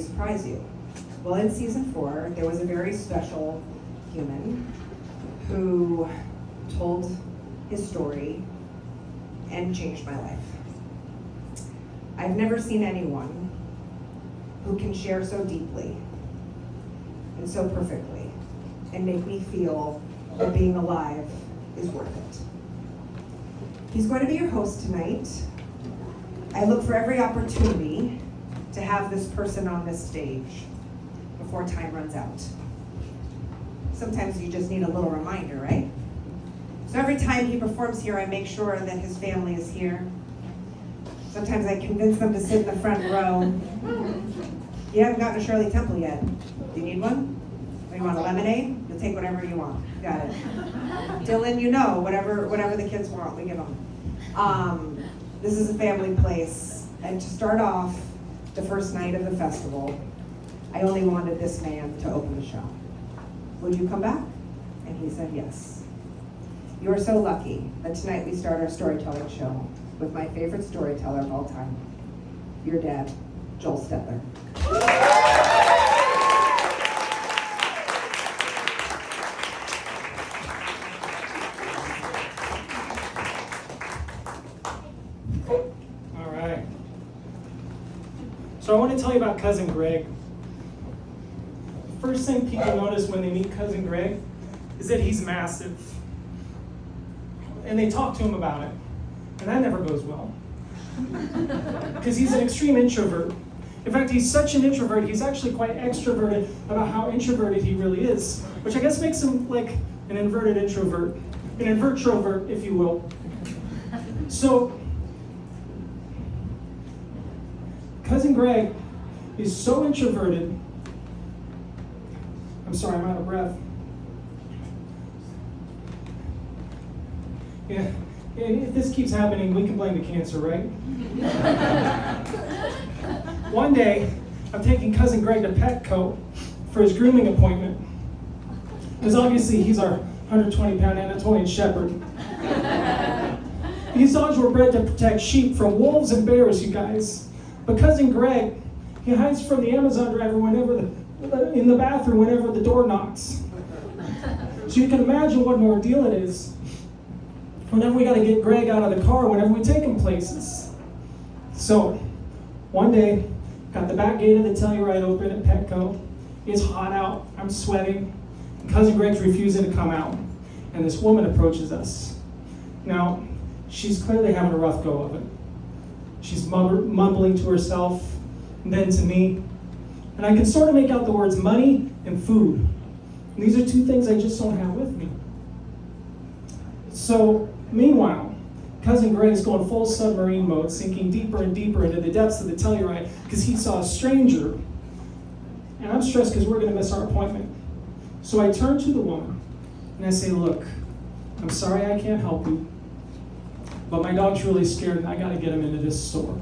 Surprise you. Well, in season 4, there was a very special human who told his story and changed my life. I've never seen anyone who can share so deeply and so perfectly and make me feel that being alive is worth it. He's going to be your host tonight. I look for every opportunity to have this person on this stage before time runs out. Sometimes you just need a little reminder, right? So every time he performs here, I make sure that his family is here. Sometimes I convince them to sit in the front row. You haven't gotten a Shirley Temple yet. Do you need one? Or you want a lemonade? You'll take whatever you want. Got it. Dylan, you know, whatever the kids want, we give them. This is a family place. And to start off the first night of the festival, I only wanted this man to open the show. Would you come back? And he said yes. You are so lucky that tonight we start our storytelling show with my favorite storyteller of all time, your dad, Joel Stetler. All right. So I want to tell you about Cousin Greg. First thing people notice when they meet Cousin Greg is that he's massive. And they talk to him about it. And that never goes well. Because he's an extreme introvert. In fact, he's such an introvert, he's actually quite extroverted about how introverted he really is. Which I guess makes him like an inverted introvert. An invertrovert, if you will. So, Cousin Greg is so introverted. I'm sorry, I'm out of breath. Yeah, if this keeps happening, we can blame the cancer, right? One day, I'm taking Cousin Greg to Petco for his grooming appointment. Because obviously he's our 120-pound Anatolian shepherd. These dogs were bred to protect sheep from wolves and bears, you guys. But Cousin Greg, he hides from the Amazon driver in the bathroom whenever the door knocks. So you can imagine what an ordeal it is. Whenever we got to get Greg out of the car, whenever we take him places. So, one day, got the back gate of the Telluride open at Petco. It's hot out, I'm sweating. Cousin Greg's refusing to come out. And this woman approaches us. Now, she's clearly having a rough go of it. She's mumbling to herself, and then to me. And I can sort of make out the words money and food. And these are two things I just don't have with me. So, meanwhile, Cousin Greg's going full submarine mode, sinking deeper and deeper into the depths of the Telluride because he saw a stranger. And I'm stressed because we're going to miss our appointment. So I turn to the woman and I say, look, I'm sorry I can't help you, but my dog's really scared and I got to get him into this store.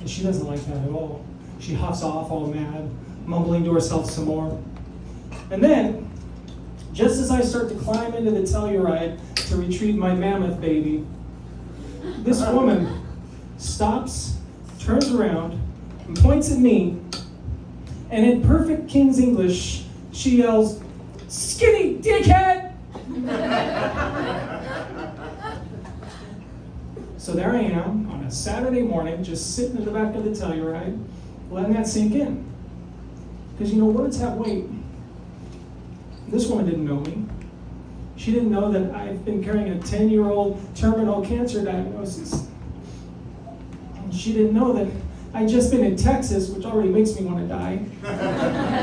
And she doesn't like that at all. She huffs off all mad, mumbling to herself some more. And then, just as I start to climb into the Telluride to retrieve my mammoth baby, this woman stops, turns around, and points at me, and in perfect King's English, she yells, "Skinny dickhead!" So there I am on a Saturday morning, just sitting in the back of the Telluride, letting that sink in. Because words have weight. This woman didn't know me. She didn't know that I've been carrying a 10-year-old terminal cancer diagnosis. And she didn't know that I'd just been in Texas, which already makes me want to die,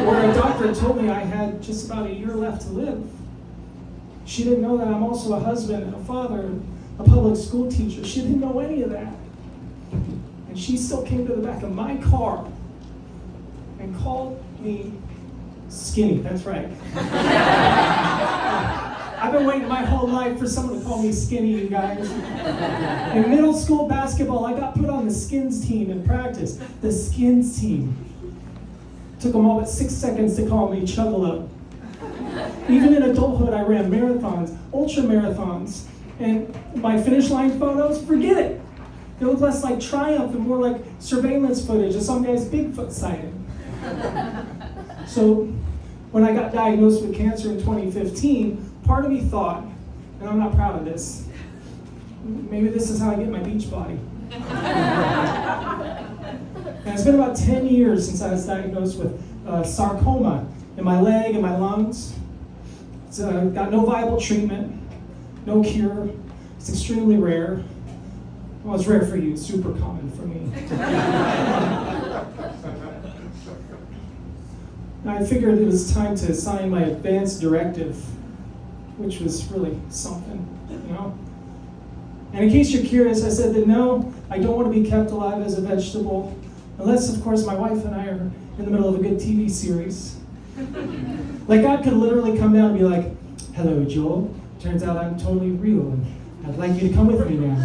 where a doctor told me I had just about a year left to live. She didn't know that I'm also a husband and a father and a public school teacher. She didn't know any of that. And she still came to the back of my car and called me skinny. That's right. I've been waiting my whole life for someone to call me skinny, you guys. In middle school basketball, I got put on the skins team in practice. The skins team. Took them all but 6 seconds to call me Chugga. Even in adulthood, I ran marathons, ultra marathons. And my finish line photos, forget it. They look less like triumph and more like surveillance footage of some guy's Bigfoot sighting. So when I got diagnosed with cancer in 2015, part of me thought, and I'm not proud of this, maybe this is how I get my beach body. And it's been about 10 years since I was diagnosed with sarcoma in my leg and my lungs. It's got no viable treatment, no cure. It's extremely rare. Well, it's rare for you, super common for me. I figured it was time to sign my advance directive, which was really something, you know? And in case you're curious, I said that no, I don't want to be kept alive as a vegetable, unless, of course, my wife and I are in the middle of a good TV series. Like, God could literally come down and be like, hello, Joel. Turns out I'm totally real, and I'd like you to come with me now.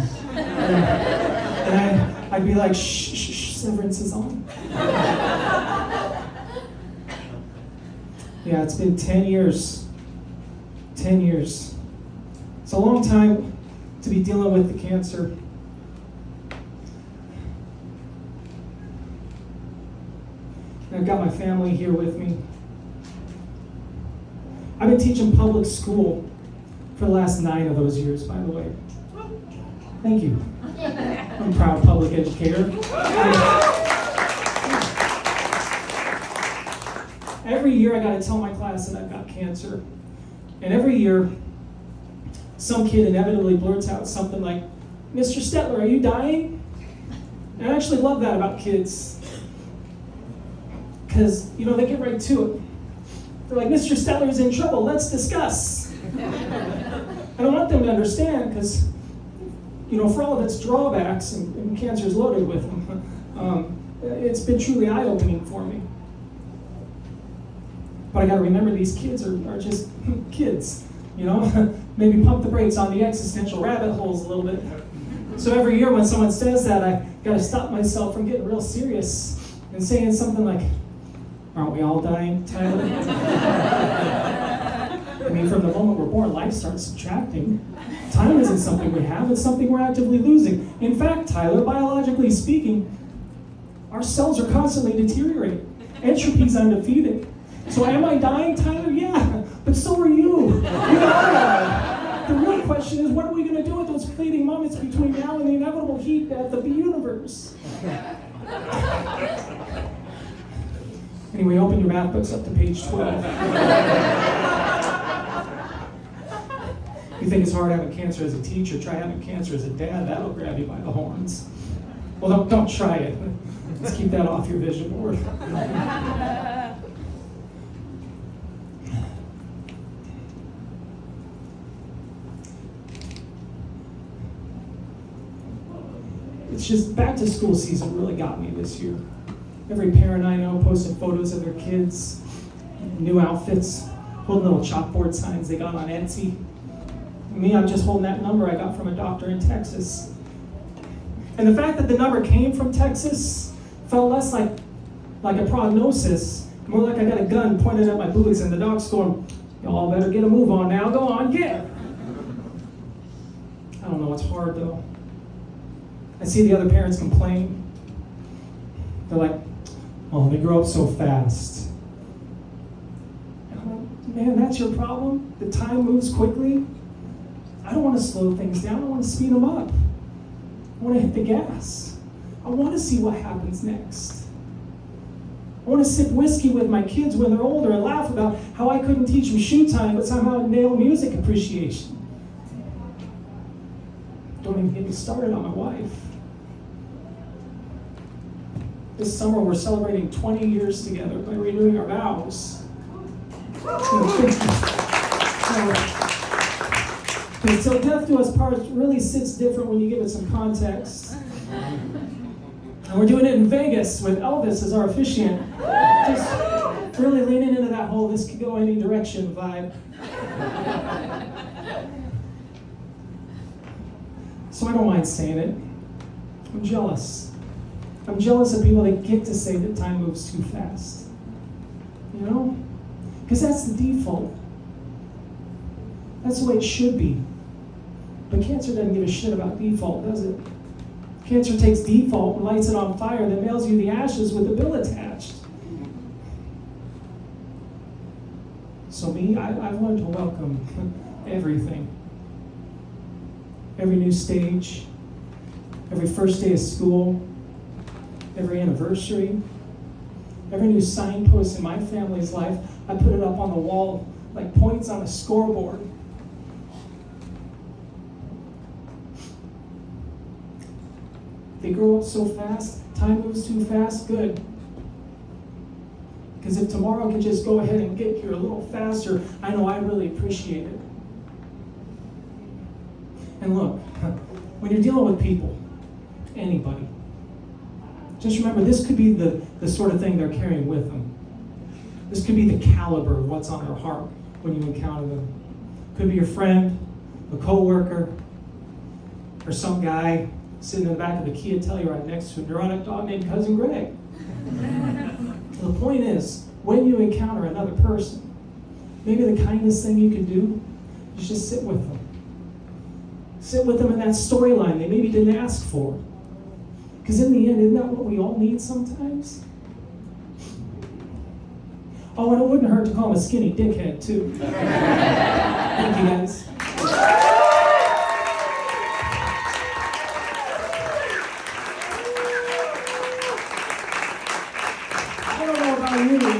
And I'd be like, shh, Severance is on. Yeah, it's been 10 years. 10 years. It's a long time to be dealing with the cancer. And I've got my family here with me. I've been teaching public school for the last 9 of those years, by the way. Thank you. I'm a proud public educator. Every year I got to tell my class that I've got cancer. And every year, some kid inevitably blurts out something like, Mr. Stetler, are you dying? And I actually love that about kids. Because, you know, they get right to it. They're like, Mr. Stetler's in trouble, let's discuss. I don't want them to understand because, you know, for all of its drawbacks, and cancer is loaded with them, it's been truly eye-opening for me. But I got to remember these kids are just kids, you know? Maybe pump the brakes on the existential rabbit holes a little bit. So every year when someone says that, I got to stop myself from getting real serious and saying something like, aren't we all dying, Tyler? I mean, from the moment we're born, life starts subtracting. Time isn't something we have, it's something we're actively losing. In fact, Tyler, biologically speaking, our cells are constantly deteriorating. Entropy's undefeated. So am I dying, Tyler? Yeah, but so are you. We are. The real question is, what are we going to do with those fleeting moments between now and the inevitable heat death of the universe? Anyway, open your math books up to page 12. You think it's hard having cancer as a teacher? Try having cancer as a dad. That'll grab you by the horns. Well, don't try it. Let's keep that off your vision board. It's just back to school season really got me this year. Every parent I know posted photos of their kids, new outfits, holding little chalkboard signs they got on Etsy. Me, I'm just holding that number I got from a doctor in Texas. And the fact that the number came from Texas felt less like a prognosis, more like I got a gun pointed at my boots and the doc's going, y'all better get a move on now, go on, get. I don't know, it's hard though. I see the other parents complain. They're like, oh, they grow up so fast. And I'm like, man, that's your problem? The time moves quickly? I don't want to slow things down, I want to speed them up. I want to hit the gas. I want to see what happens next. I want to sip whiskey with my kids when they're older and laugh about how I couldn't teach them shoe time, but somehow nail music appreciation. Don't even get me started on my wife. This summer we're celebrating 20 years together by renewing our vows. So Death Do Us Part really sits different when you give it some context. And we're doing it in Vegas with Elvis as our officiant. Just really leaning into that whole this could go any direction vibe. So I don't mind saying it. I'm jealous. I'm jealous of people that get to say that time moves too fast. You know? Because that's the default. That's the way it should be. But cancer doesn't give a shit about default, does it? Cancer takes default and lights it on fire, then mails you the ashes with a bill attached. So me, I've learned to welcome everything. Every new stage, every first day of school, every anniversary, every new signpost in my family's life, I put it up on the wall like points on a scoreboard. They grow up so fast, time moves too fast, good. Because if tomorrow can just go ahead and get here a little faster, I know I really appreciate it. And look, when you're dealing with people, anybody, just remember this could be the sort of thing they're carrying with them. This could be the caliber of what's on their heart when you encounter them. Could be your friend, a coworker, or some guy sitting in the back of the Kia Telluride next to a neurotic dog named Cousin Greg. The point is, when you encounter another person, maybe the kindest thing you can do is just sit with them. Sit with them in that storyline they maybe didn't ask for. Because in the end, isn't that what we all need sometimes? Oh, and it wouldn't hurt to call him a skinny dickhead, too. Thank you, guys.